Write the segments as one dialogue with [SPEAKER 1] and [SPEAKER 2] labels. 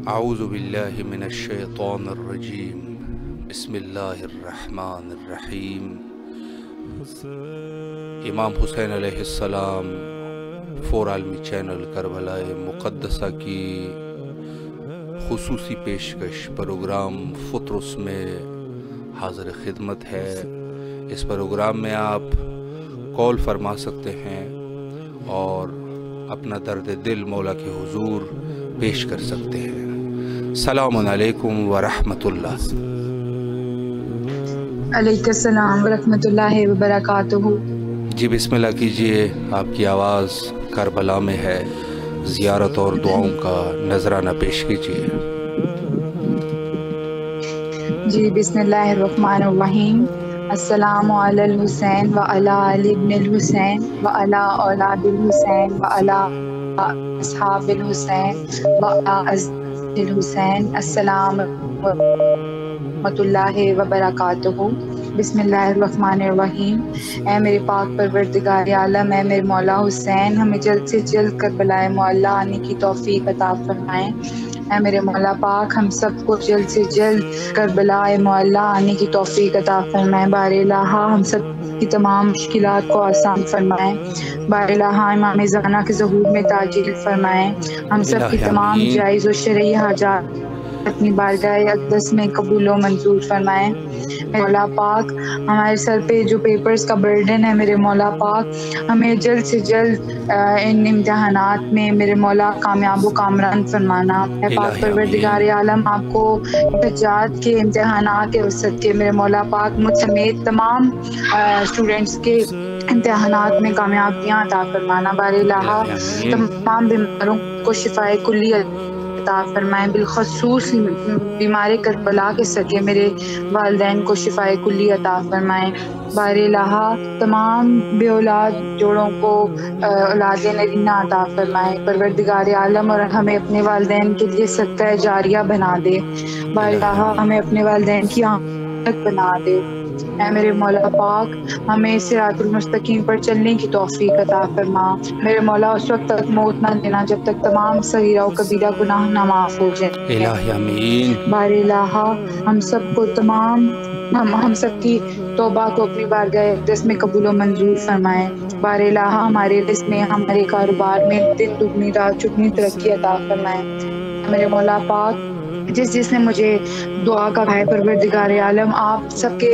[SPEAKER 1] اعوذ باللہ من الشیطان الرجیم بسم اللہ الرحمن الرحیم۔ امام حسین علیہ السلام فور عالمی چینل کربلا مقدسہ کی خصوصی پیشکش پروگرام فطرس میں حاضر خدمت ہے۔ اس پروگرام میں آپ کال فرما سکتے ہیں اور اپنا درد دل مولا کے حضور پیش کر سکتے ہیں۔ السلام علیکم ورحمۃ اللہ۔
[SPEAKER 2] علیکم السلام ورحمۃ اللہ وبرکاتہ۔
[SPEAKER 1] جی بسم اللہ کیجئے، آپ کی آواز کربلا میں ہے، زیارت اور دعاؤں کا نذرانہ پیش کیجئے۔
[SPEAKER 2] جی بسم اللہ الرحمن الرحیم۔ السلام علی الحسین وعلی علی ابن الحسین وعلی اولاد الحسین وعلی اصحاب الحسین وعلی ازواج الحسین۔ السلام ورحمۃ اللہ وبرکاتہ۔ بسم اللہ الرحمن الرحیم۔ اے میرے پاک پروردگار عالم، اے میرے مولا حسین، ہمیں جلد سے جلد کربلا معلیٰ آنے کی توفیق عطا فرمائیں۔ اے میرے مولا پاک، ہم سب کو جلد سے جلد کربلا معلیٰ آنے کی توفیق عطا فرمائیں۔ بار الہ ہم سب کی تمام مشکلات کو آسان فرمائیں۔ بار الہ امام زمانہ کے ظہور میں تاجیل فرمائیں۔ ہم سب کی تمام جائز و شرعی حاجات اپنی بارگاہ اقدس میں قبول و منظور فرمائیں۔ مولا پاک، ہمارے سر پہ جو پیپرز کا برڈن ہے میرے مولا پاک، ہمیں جلد سے جلد ان امتحانات میں میرے مولا کامیاب و کامران فرمانا۔ اے پاک پروردگار عالم، آپ کو حجات کے امتحانات کے وسط کے میرے مولا پاک مجھ سمیت تمام اسٹوڈنٹس کے امتحانات میں کامیابیاں عطا فرمانا۔ بار الہ تمام بیماروں کو شفاء کلی عطا فرمائیں، بالخصوص بیمار کربلا کے صدقے میرے والدین کو شفاء کلی عطا فرمائیں۔ بار الہ تمام بے اولاد جوڑوں کو اولاد نرینہ عطا فرمائیں۔ پروردگار عالم، اور ہمیں اپنے والدین کے لیے صدقہ جاریہ بنا دے۔ بار الہ ہمیں اپنے والدین کی آمد بنا دے۔ اے میرے مولا پاک، ہمیں صراط المستقیم پر چلنے کی توفیق عطا فرما۔ میرے مولا اس وقت تک موت نہ دینا جب تک تمام صغیرہ و کبیرہ گناہ نہ معاف ہو جائیں۔
[SPEAKER 1] الہی آمین۔
[SPEAKER 2] بار الہ ہم سب کو تمام ہم سب کی توبہ کو اپنی بارگاہ اقدس میں قبول و منظور فرمائیں۔ بار الہ ہمارے رزق میں، ہمارے کاروبار میں دن دگنی رات چگنی ترقی عطا فرمائیں۔ میرے مولا پاک، جس نے مجھے دعا کا بھائی پروردگار عالم، آپ سب کے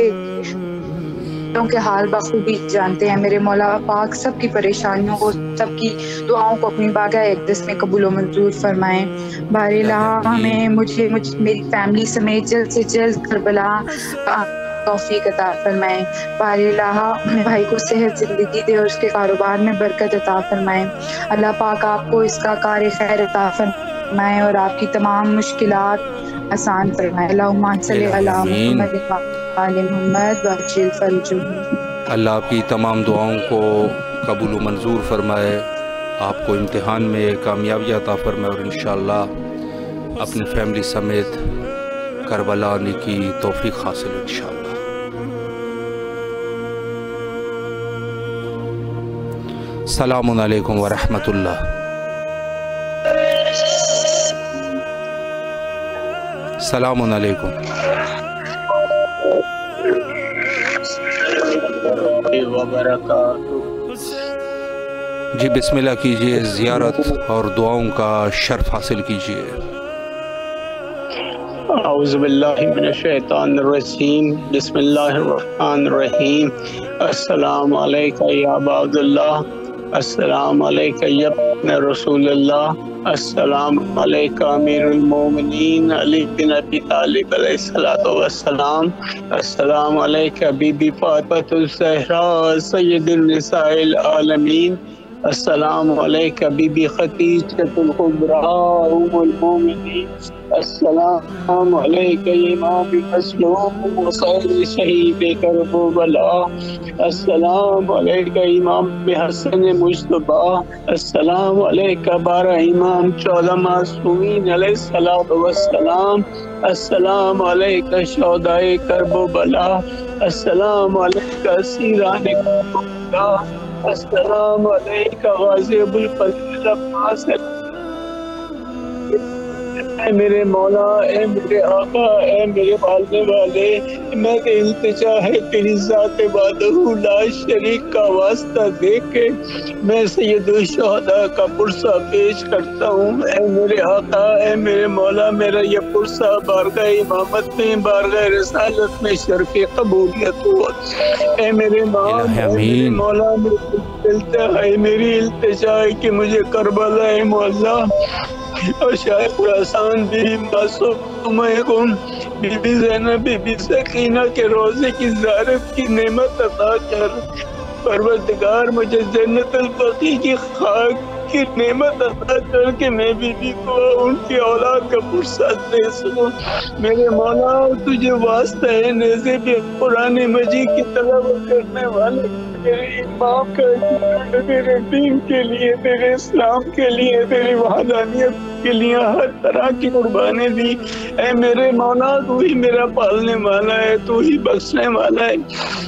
[SPEAKER 2] حال بخوبی جانتے ہیں۔ میرے مولا پاک سب کی پریشانیوں کو، سب کی دعاؤں کو اپنی بارگاہ اقدس میں قبول و منظور فرمائیں۔ بار الہ ہمیں میری فیملی سمیت جلد سے جلد کربلا توفیق عطا فرمائیں۔ بار الہ اپنے بھائی کو صحت زندگی دے اور اس کے کاروبار میں برکت عطا فرمائیں۔ اللہ پاک آپ کو اس کا کار خیر عطا فرمائیں اور آپ کی تمام مشکلات آسان فرمائے۔ اللہم صلی علی محمد وآل محمد وعجل فرجہ۔
[SPEAKER 1] اللہ آپ کی تمام دعاؤں کو قبول و منظور فرمائے، آپ کو امتحان میں کامیابی عطا فرمائے اور انشاءاللہ اپنی فیملی سمیت کربلا آنے کی توفیق حاصل انشاءاللہ۔ السلام علیکم ورحمۃ اللہ۔ السلام علیکم۔ جی بسم اللہ کیجئے، زیارت اور دعاؤں کا شرف حاصل کیجئے۔
[SPEAKER 3] اعوذ باللہ من الشیطان الرجیم، بسم اللہ الرحمن الرحیم۔ السلام علیکم یا عباد اللہ، السلام علیکم یا ابن رسول اللہ، السلام علیکم امیر المومنین علی بن ابی طالب علیہ السلام، السلام علیکم بی بی فاطمۃ الزہراء سید النساء العالمین، السلام علیکم بی بی خدیجۃ الکبریٰ ام المومنین، السلام علیکم امام مظلوم وخیر شہید کربلا، السلام علیکم امام حسن مجتبیٰ، السلام علیکم بارہ امام 14 معصومین علیہ السلام، السلام علیکم شہدائے کربلا، السلام علیکم اسیران کربلا، السلام علیکم غازی ابو الفضل میرا پاس ہے، اے میرے مولا، اے میرے آقا، اے میرے پالنے والے، میں تے التجا ہے تیری ذات وحدہ لا شریک کا واسطہ دے کے میں سید الشہداء کا پرسہ پیش کرتا ہوں۔ اے میرے آقا، اے میرے مولا، میرا یہ پرسہ بارگاہ امامت میں، بارگاہ رسالت میں شرف قبولیت ہوا۔ اے میرے مولا، اے میرے مولا، میری التجا ہے کہ مجھے کربلا مولا اور شاید خراسان بھی معصومہ کن بی بی زینب، بی بی سکینہ کے روزے کی زیارت کی نعمت عطا کر۔ پروردگار مجھے جنت البقیع کی خاک کی نعمت عطا کر کے میں بی بی کو ان کی اولاد کا فرصت دے سکوں۔ میرے مولا، تجھے واسطہ ہے نیزے بھی قرآن مجید کی تلاوت کرنے والے میرے امام کا، میرے دین کے لیے، میرے اسلام کے لیے، میری وحدانیت کے لیے ہر طرح کی قربانی دی۔ اے میرے مولا، تو ہی میرا پالنے والا ہے، تو ہی بخشنے والا ہے۔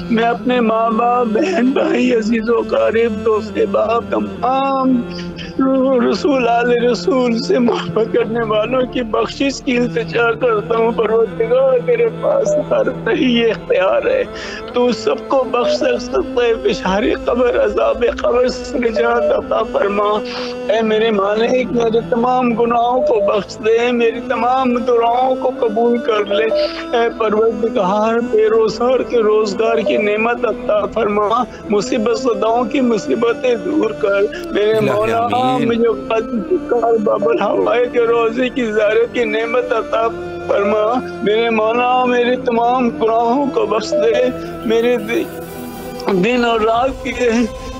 [SPEAKER 3] میں اپنے ماں باپ، بہن بھائی، عزیز و قریب، دوست باپ، تمام رسول آل رسول سے محبت کرنے والوں کی بخشش کی التجا کرتا ہوں۔ پروردگار تیرے پاس ہر صحیح اختیار ہے، تو سب کو بخش سکتا ہے۔ بشار قبر، عذاب قبر سے نجات عطا فرما۔ اے میرے مالک، میرے تمام گناہوں کو بخش دے، میری تمام دعاؤں کو قبول کر لے۔ اے پروردگار، بے روزگار کے روزگار کی نعمت عطا فرما، مصیبت زداؤں کی مصیبتیں دور کر۔ میرے مولا، مجھے باب الحوائج کے روزے کی زیارت کی نعمت عطا فرما۔ میرے مولا، میرے تمام گناہوں کو بخش دے، میرے دن اور رات کے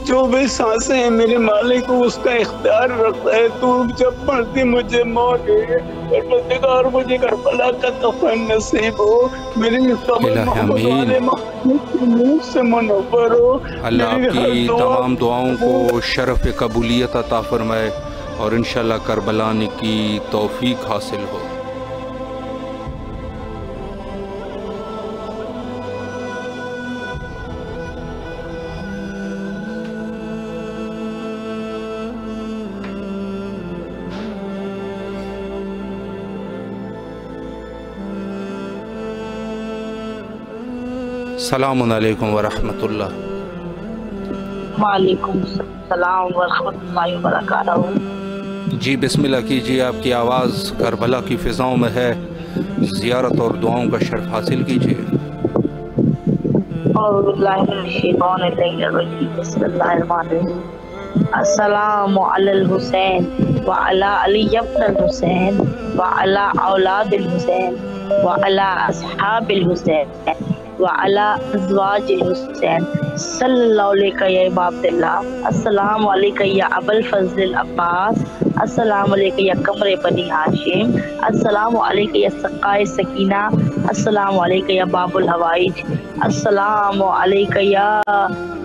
[SPEAKER 3] جو بھی سانسیں ہیں میرے مالک کو اس کا اختیار رکھتا ہے۔ تو جب مرضی مجھے موت دے، پروردگار مجھے کربلا کا کفن نصیب ہو، میری قبر محمد والے محمد کی نور سے منور ہو۔
[SPEAKER 1] اللہ آپ کی تمام دعاؤں کو شرف قبولیت عطا فرمائے اور انشاءاللہ کربلا آنے کی توفیق حاصل ہو۔ السلام علیکم ورحمۃ اللہ۔
[SPEAKER 4] وعلیکم السلام ورحمۃ اللہ وبرکاتہ۔
[SPEAKER 1] جی بسم اللہ کیجیے، آپ کی آواز کربلا کی فضاؤں میں ہے، زیارت اور دعاؤں کا شرف حاصل کیجیے۔
[SPEAKER 4] اعوذ باللہ من الشیطان الرجیم، بسم اللہ الرحمن الرحیم۔ السلام علی الحسین وعلی علی ابن الحسین وعلی اولاد الحسین وعلی اصحاب الحسین وعلی ازواج الحسین صلی اللہ علیہ یا ابا عبداللہ۔ السلام علیکم یا ابو الفضل العباس، السلام علیکم یا قمر بنی ہاشم، السلام علیکم یا سقائے سکینہ، السلام علیکم یا باب الحوائج، السلام علیکم یا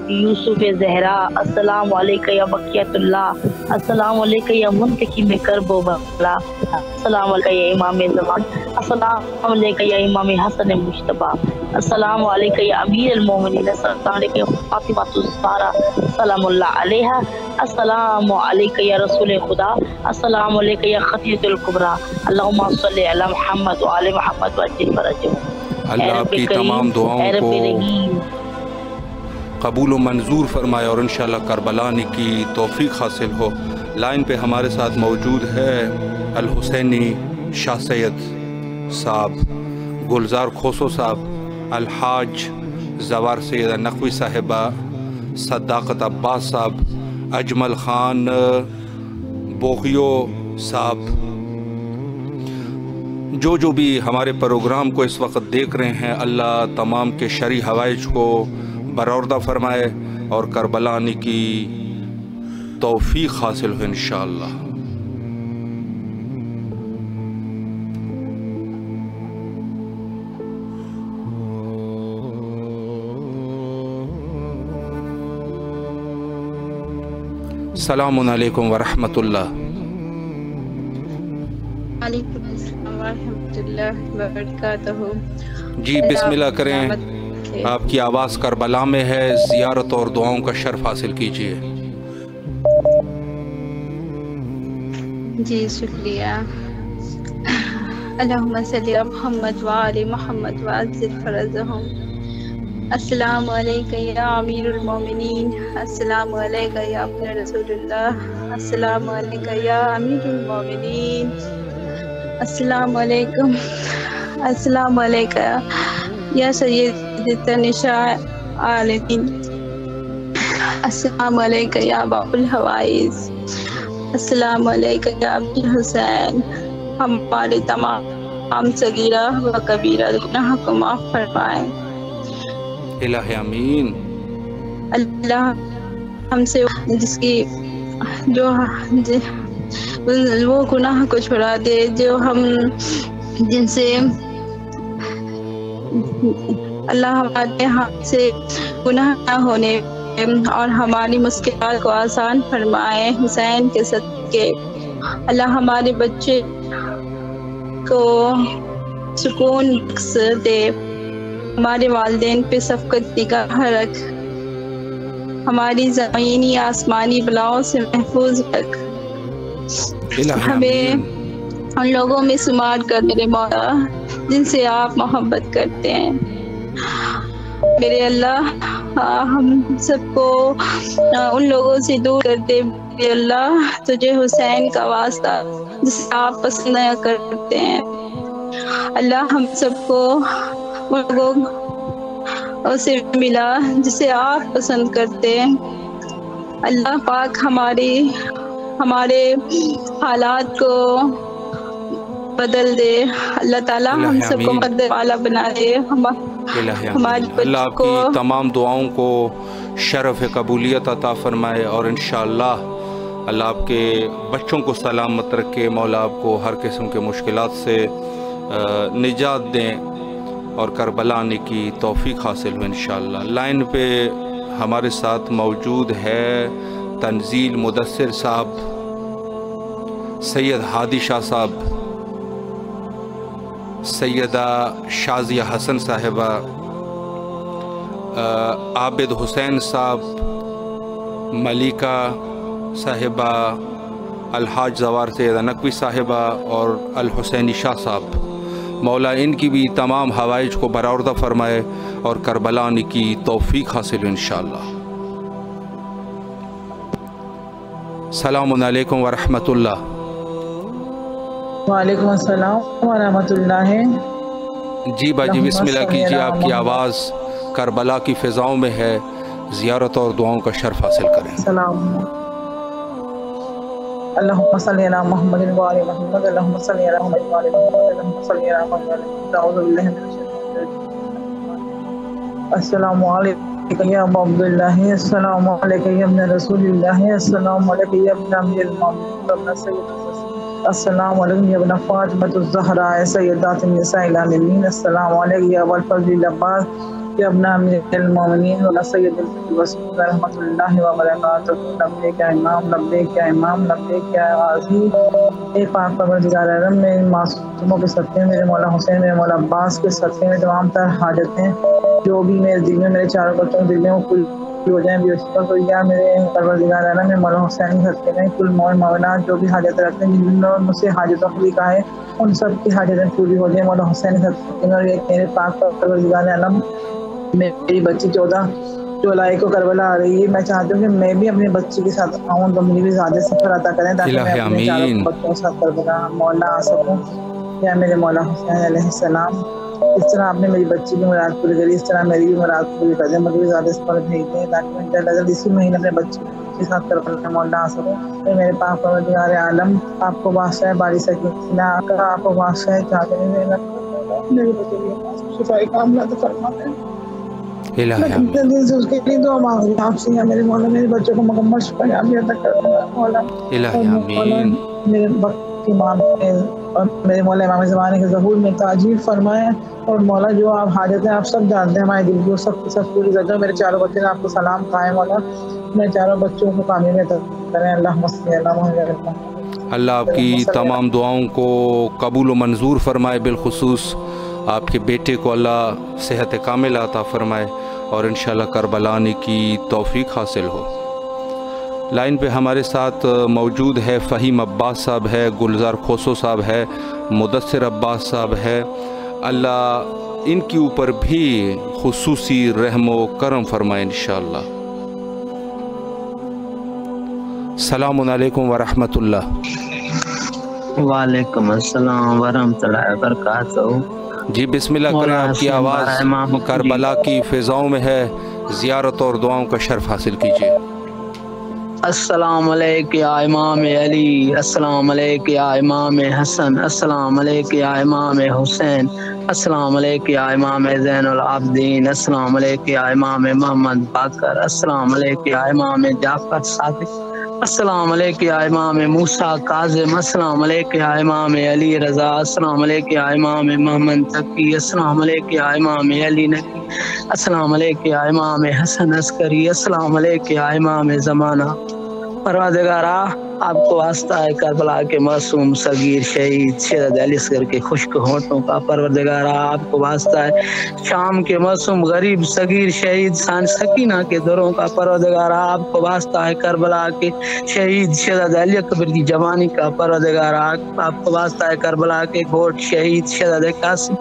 [SPEAKER 4] یوسف زہرا، السلام علیکم یا بقیت اللہ، السلام علیکم یا منتقم کرب و بلا، السلام علیکم یا امام زمان، السلام علیکم یا امام حسن مجتبیٰ، السلام علیکم یا امیر المومنین، السلام علیکم یا فاطمہ الزہرا سلام اللہ علیہا، السلام علیکم یا رسول خدا، السلام علیکم یا خدیجۃ الکبریٰ، اللہم صلی علی محمد وعلی محمد وعجل فرجہم۔
[SPEAKER 1] اللہ آپ کی تمام دعاؤں کو قبول و منظور فرمائے اور انشاءاللہ کربلا آنے کی توفیق حاصل ہو۔ لائن پہ ہمارے ساتھ موجود ہے الحسینی شاہ سید صاحب، گلزار کھوسو صاحب، الحاج زوار سیدہ نقوی صاحبہ، صداقت عباس صاحب، اجمل خان بوغیو صاحب، جو بھی ہمارے پروگرام کو اس وقت دیکھ رہے ہیں، اللہ تمام کے شرعی حوائج کو برآوردہ فرمائے اور کربلا آنے کی توفیق حاصل ہو انشاءاللہ۔ السلام علیکم ورحمۃ اللہ۔
[SPEAKER 5] وعلیکم السلام ورحمۃ اللہ وبرکاتہ۔
[SPEAKER 1] جی بسم اللہ کریں، آپ کی آواز کربلا میں ہے، زیارت اور دعاؤں کا شرف حاصل کیجیے۔
[SPEAKER 5] جی شکریہ. اللہم صلی علی محمد وآل محمد وعزز فرجہم. السلام علیکہ یا امیر المومنین، السلام علیکہ یا ابن رسول اللہ، السلام علیکہ یا امیر المومنین، السلام علیکم، السلام علیکہ یا سید نساء العالمین، السلام علیکہ یا باب الحوائز، السلام علیکہ یا عبد الحسین. ہمارے تمام صغیرہ و کبیرہ گناہ کو معاف فرمائیں.
[SPEAKER 1] الہ آمین.
[SPEAKER 5] اللہ ہم سے جس کی جو وہ گناہ کو چھڑا دے جو ہم جن سے اللہ ہمارے ہم سے گناہ نہ ہونے اور ہماری مشکلات کو آسان فرمائے. حسین کے صدقے اللہ ہمارے بچے کو سکون بخش دے، ہمارے والدین پہ شفقت نگاہ رکھ، ہماری زمینی آسمانی بلاؤں سے محفوظ رکھ، ہمیں ان لوگوں میں شمار کر میرے مولا جن سے آپ محبت کرتے ہیں. میرے اللہ ہم سب کو ان لوگوں سے دور کر دے. میرے اللہ تجھے حسین کا واسطہ جسے آپ پسند کرتے ہیں، اللہ ہم سب کو ان لوگوں سے ملا جسے آپ پسند کرتے ہیں. اللہ پاک ہمارے حالات کو بدل دے. اللہ تعالیٰ ہم سب کو مقدر والا بنا دے.
[SPEAKER 1] اللہ آپ کی تمام دعاؤں کو شرف قبولیت عطا فرمائے، اور انشاءاللہ اللہ آپ کے بچوں کو سلامت رکھے. مولا آپ کو ہر قسم کے مشکلات سے نجات دیں اور کربلا آنے کی توفیق حاصل ہو انشاءاللہ. لائن پہ ہمارے ساتھ موجود ہے تنزیل مدثر صاحب، سید ہادی شاہ صاحب، سیدہ شازیہ حسن صاحبہ، عابد حسین صاحب، ملیکہ صاحبہ، الحاج زوار سیدہ نقوی صاحبہ اور الحسینی شاہ صاحب. مولا ان کی بھی تمام حوائج کو برآوردہ فرمائے اور کربلا آنے کی توفیق حاصل ہو انشاءاللہ. السلام علیکم ورحمۃ اللہ.
[SPEAKER 6] وعلیکم السلام ورحمۃ اللہ.
[SPEAKER 1] جی باجی بسم اللہ کیجیے، آپ کی آواز کربلا کی فضاؤں میں ہے، زیارت اور دعاؤں کا شرف حاصل کریں.
[SPEAKER 6] سلام. اللہم صلی علی محمد وآل محمد، اللہم صلی علی محمد وآل محمد، اللہم صلی علی محمد. اعوذ باللہ من الشیطان الرجیم. السلام علیکم یا ابا عبداللہ، السلام علیکم یا ابن رسول اللہ، السلام علیکم یا ابن امیر المومنین ابن سید، السلام علیکم یا ابن فاطمۃ الزہراء سیدات النساء العالمین، السلام علیکم یا ابا الفضل العباس یا ابن امیر المومنین و سید الرسول رحمۃ اللہ وبرکاتہ. لبیک یا امام، لبیک یا امام، لبیک یا غازی. اے پاک پروردگار عالم، میرے معصوموں کے صدقے، میرے مولا حسین، میرے مولا عباس کے صدقے میں تمام تر حاجتیں جو بھی میرے دل میں، میرے چاروں بچوں کے دل میں وہ کل ہو جائیں بھی کو. یا میرے پروردگار عالم، میرے مولا حسین کے صدقے میں کل مومنات جو بھی حاجتیں رکھتے ہیں، جن لوگوں نے مجھ سے حاجتوں کو لکھا ہے ان سب کی حاجتیں پوری ہو جائیں مولا حسین کے صدقے میں. اور ایک میرے پاک پروردگار عالم، میری بچی 14 جولائی کو کربلا آ رہی ہے، میں چاہتی ہوں کہ میں بھی اپنی بچی کے ساتھ آؤں تو مجھے بھی زیادہ سفر عطا کریں تاکہ میں اپنے چاروں بچوں کے ساتھ کربلا مولا آ سکوں. یا میرے مولا حسین علیہ السلام، اس طرح آپ نے میری بچی کی مراد پوری کری، اس طرح میری بھی مراد پوری کر دیں، مجھے بھی زیادہ سفر بھیج دیں تاکہ میں جلد اسی مہینے اپنے بچی کے ساتھ کربلا مولا آ سکوں. میرے پاک پروردگار عالم، آپ کو بادشاہ باری سکینہ آپ کو بادشاہ چاہتے ہیں میرے بچے کی شفائی کاملہ تو فرماتے ہیں. دل سے اس کے لیے دعا مانگ رہی ہوں آپ سے. میرے مولا میرے بچوں کو مکمل شفائی عطا کر مولا. میرے وقت کی امام اور میرے مولا امام زمانے کے ظہور میں تاجیل فرمائے. اور مولا جو آپ حاجتیں آپ سب جانتے ہیں ہمارے دل کی، وہ سب پوری کر دو. میرے چاروں بچے آپ کو سلام کھائے مولا، میرے چاروں بچوں کو کامیاب کریں. اللہ صلی علی محمد.
[SPEAKER 1] اللہ آپ کی تمام دعاؤں کو قبول و منظور فرمائے، بالخصوص آپ کے بیٹے کو اللہ صحت کاملہ عطا فرمائے اور انشاءاللہ کربلا آنے کی توفیق حاصل ہو. لائن پہ ہمارے ساتھ موجود ہے فہیم عباس صاحب ہے، گلزار کھوسو صاحب ہے، مدثر عباس صاحب ہے. اللہ ان کے اوپر بھی خصوصی رحم و کرم فرمائے انشاءاللہ. السلام علیکم ورحمۃ اللہ.
[SPEAKER 7] وعلیکم السلام ورحمۃ اللہ وبرکاتہ.
[SPEAKER 1] جی بسم اللہ کریں، آپ کی آواز کربلا کی فضاؤں میں ہے. زیارت اور دعاؤں کا شرف حاصل کیجیے.
[SPEAKER 7] السلام علیکم یا امام علی، السلام علیکم یا امام حسن، السلام علیکم یا امام حسین، السلام علیکم یا امام زین العابدین، السلام علیکم یا امام محمد باقر، السلام علیکم یا امام جعفر صادق، السلام علیکم یا امام موسیٰ کاظم، السلام علیکم یا امام علی رضا، السلام علیکم یا امام محمد تقی، السلام علیکم یا امام علی نقی، السلام علیکم یا امام حسن عسکری، السلام علیکم یا امام زمانہ. پروردگارہ آپ کو واسطہ ہے کربلا کے معصوم صغیر شہید شہزاد علی اصغر کے خشک ہونٹوں کا. پروردگارہ آپ کو واسطہ ہے شام کے معصوم غریب صغیر شہید سکینہ کے دروں کا. پروردگارہ آپ کو واسطہ ہے کربلا کے شہید شہزاد علی اکبر کی جوانی کا. پروردگارہ آپ کو واسطہ ہے کربلا کے گھوٹ شہید شہزاد قاسم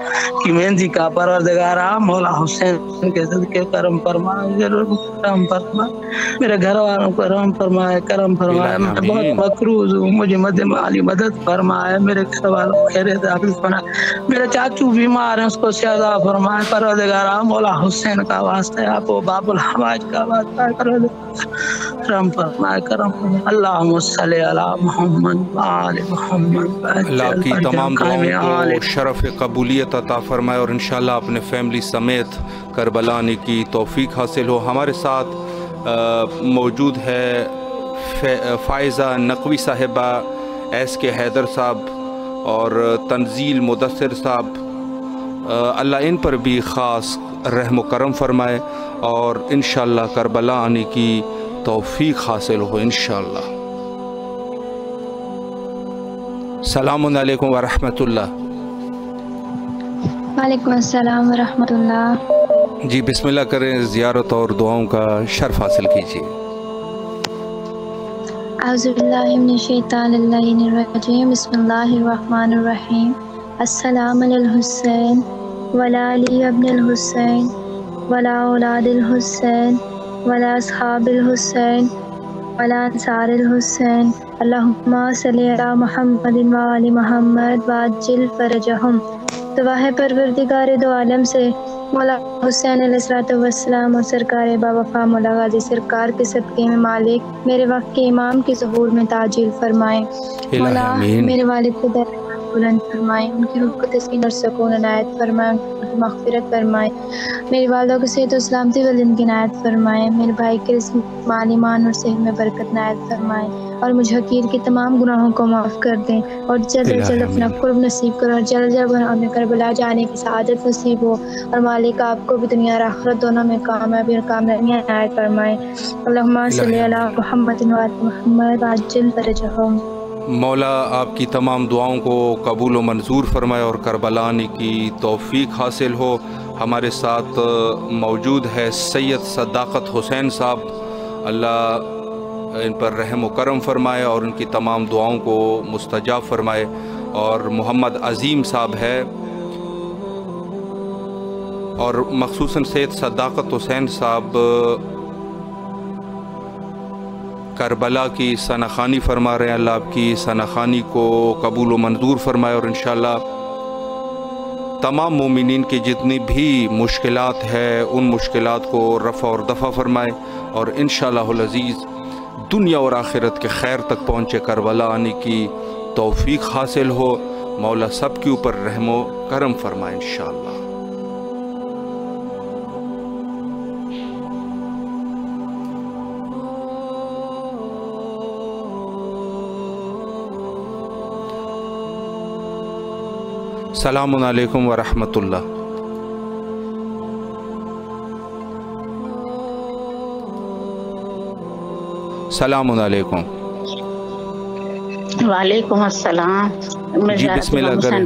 [SPEAKER 7] کی مہندی کا. پروردگارہ مولا حسین کے صدقے کرم فرمائے، کرم فرمائے، میرے گھر والوں کو کرم فرمائے، کرم فرمائے. میں بہت مقروض ہوں، مجھے مالی مدد فرمائے، میرے سوال خیریت حافظ فرمائے. میرے چاچو بیمار ہیں، اس کو شفا فرمائے. پروردگارہ مولا حسین کا واسطہ ہے، آپ باب الحوائج کا واسطہ ہے، کرم فرمائے، کرم فرمائے. اللہم صلی علی محمد وآل محمد.
[SPEAKER 1] اللہ کی تمام دعاؤں کو شرف قبولیت عطا فرمائے اور انشاءاللہ اپنے فیملی سمیت کربلا آنے کی توفیق حاصل ہو. ہمارے ساتھ موجود ہے فائزہ نقوی صاحبہ، ایس کے حیدر صاحب اور تنزیل مدثر صاحب. اللہ ان پر بھی خاص رحم و کرم فرمائے اور انشاءاللہ کربلا آنے کی توفیق حاصل ہو انشاءاللہ. السلام علیکم ورحمۃ اللہ.
[SPEAKER 5] وعلیکم السلام ورحمۃ اللہ.
[SPEAKER 1] جی بسم اللہ کریں، زیارت اور دعاؤں کا شرف حاصل کیجیے.
[SPEAKER 5] اعوذ باللہ من الشیطان الرجیم، بسم اللہ الرحمن الرحیم. السلام علی الحسین وعلی علی ابن الحسین وعلی اولاد الحسین وعلی اصحاب الحسین وعلی انصار الحسین. اللہم صلی علی محمد وآل محمد وعجل فرجہم. دعا ہے پروردگار دو عالم سے مولا حسین علیہ السلام اور سرکار با وفا مولا غازی سرکار کے صدقے میں مالک میرے وقت کے امام کے ظہور میں تعجیل فرمائیں. مولا میرے والد کو درجات بلند فرمائیں، ان کی روح کو تسکین اور سکون عنایت فرمائیں، ان کی مغفرت فرمائیں. میری والدہ کو صحت و سلامتی والدین کی عنایت فرمائیں. میرے بھائی کے رزق مال ایمان اور صحت میں برکت عنایت فرمائیں اور مجھ حقیر کے تمام گناہوں کو معاف کر دیں اور جلد از جلد اپنا قرب نصیب کرو اور جلد جلد ہمیں کربلا جانے کی سعادت نصیب ہو اور مالک آپ کو بھی دنیا اور آخرت دونوں میں کامیابی اور کامیابیاں عنایت فرمائیں. اللہم صلی علی محمد وآل محمد وعجل فرجہم.
[SPEAKER 1] مولا آپ کی تمام دعاؤں کو قبول و منظور فرمائے اور کربلا آنے کی توفیق حاصل ہو. ہمارے ساتھ موجود ہے سید صداقت حسین صاحب، اللہ ان پر رحم و کرم فرمائے اور ان کی تمام دعاؤں کو مستجاب فرمائے. اور محمد عظیم صاحب ہے اور مخصوصاً سید صداقت حسین صاحب کربلا کی ثناخوانی فرما رہے ہیں. اللہ آپ کی ثناخوانی کو قبول و منظور فرمائے اور انشاءاللہ تمام مومنین کی جتنی بھی مشکلات ہے ان مشکلات کو رفع اور دفع فرمائے اور انشاءاللہ العزیز دنیا اور آخرت کے خیر تک پہنچے کربلا آنے کی توفیق حاصل ہو. مولا سب کے اوپر رحم و کرم فرمائے انشاءاللہ. السلام علیکم ورحمۃ اللہ. السلام علیکم.
[SPEAKER 4] وعلیکم السلام.
[SPEAKER 1] جی بسم اللہ کریں.